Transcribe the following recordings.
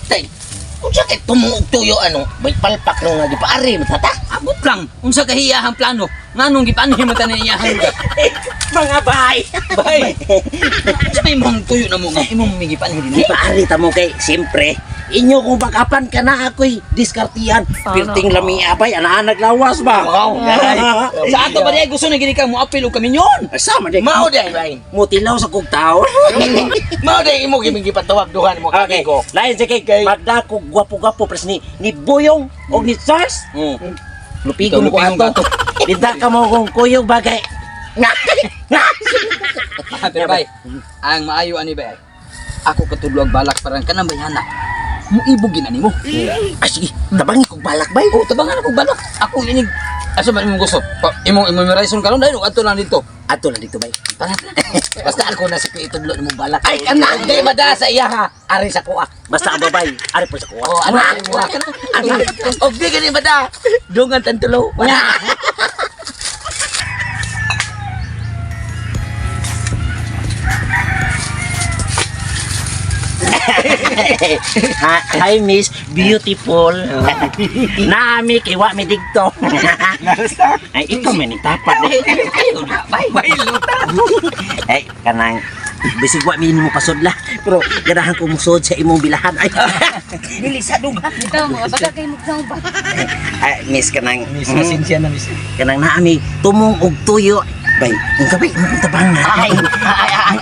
Tay, unsa kay tumuog tuyo ano? May palpak nung nga gipaari matata. Abot lang. Unsa kahiyahang plano? Nganong gipaanhi mo tanan iyahan ka? Mga bahay. Bay. Say mong tuyo na mo nga imong migipaanhi din. Gipaari ta mo kay siyempre. Inyo kung bakapan ka na ako'y diskartihan. Pilting lami abay, anak lawas ba? Wow. Sa ato ba diay gusto na gini ka mo apil og kami nyon? Sama din. Mao day bay. Mutilaw sa kong tao. Mao day imo giming gipatawag duhan mo Okay, kami ko. lain sa kay madako gwapo-gwapo pres ni Boyong o ni Charles. Lupigon ko Lupigon ato. Binta ka mo kung kuyog bagay. Nga. Pero bay, ang maayo ani bay. Ako katudlo ang balak parang kanang bayana. Muibugin ani mo. Ah, sige, tabangi kong balak bay. Oh, tabangan ako balak. Ako inig asa man imong gusto? Imong memorization karon dahil adto lang dito. Ato lang dito bay. Basta ako na si itudlo nimo balak. Ay, anak, di mada sa iya ha. Ari sa kuha. Basta ang babay, ari po sa kuha. Oh, ano mo ka na? Og di gani bada. Dungan tantulo. Hi, Miss Beautiful. Nami, kiwa mi digto. Ay, ikaw man tapat. Ayo na, bay luta. Ay, kanang bisig wa mi mo pasudla. Pero ganahan ko musod sa imong bilahan. Ay, dili sa duga. Ito, mga baga kayo magsaw ba? Ay, Miss kanang Miss Cynthia na miss. kanang naami tumong og tuyo. Bay, ang gabi mo tabang na. Ay,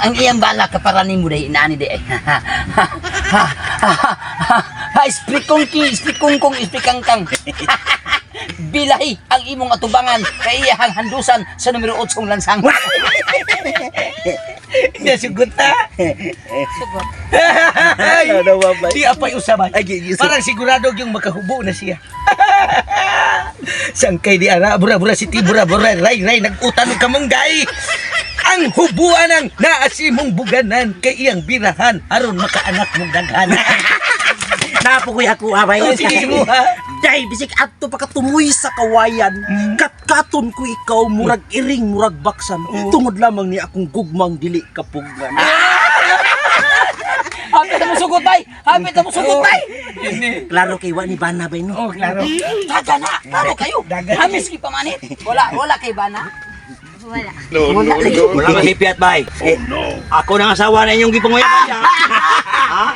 ang iyang balak kaparanin mo day inaani day. Spikong spikangkang. Bilahi ang imong atubangan kay iyang handusan sa numero 8 lansang. Nasugot na. Sugot. Ay, di apay usaban. Ay, gi- Parang sigurado yung makahubo na siya. Sangkay di ara, bura-bura si Tibura-bura, ray, nag-utan ka mong gay. Ang hubuan ng naasimong buganan kay iyang birahan aron makaanak mong daghan. Napukoy ako abay. Oh, sige mo, ha? Day, bisik adto pa katumoy sa kawayan. Katkaton ko ikaw murag iring murag baksan. Tungod lamang ni akong gugmang dili kapugnan. Hapit na mo sugot, bay! Hapit na mo sugot, bay! Klaro kay wa ni bana bay no. Oh, klaro. Daga na, klaro kayo. Hamis ki pamanit. Wala kay bana. Wala. Wala ka hipiat bay. Ako nang asawa na inyong gipanguyaban niya. Ha?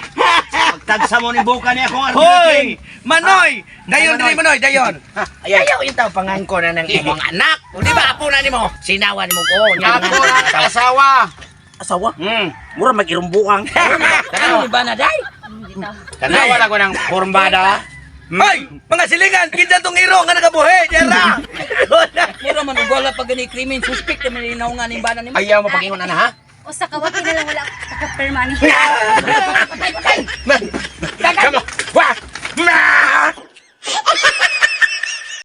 Pagtagsa mo ni buka niya kung ano. Hoy! Manoy! Dayon dili Manoy, dayon. Ayaw itaw pangangko na ng imong anak. O di ba apo na nimo? Sinawa ni mo ko. Apo na asawa. Asawa? Mura mag-irumbukang. Ano ni bana day? Tanawa lang ko ng kurbada. Hoy! Mga silingan, kinsa tong iro nga nagabuhi, dira. Mura man ugola pag gani krimen suspect na malinaw nga ni bana nimo. Ayaw mo pagingon na ha? O sa kawati na lang wala. Kapirmani. Patay!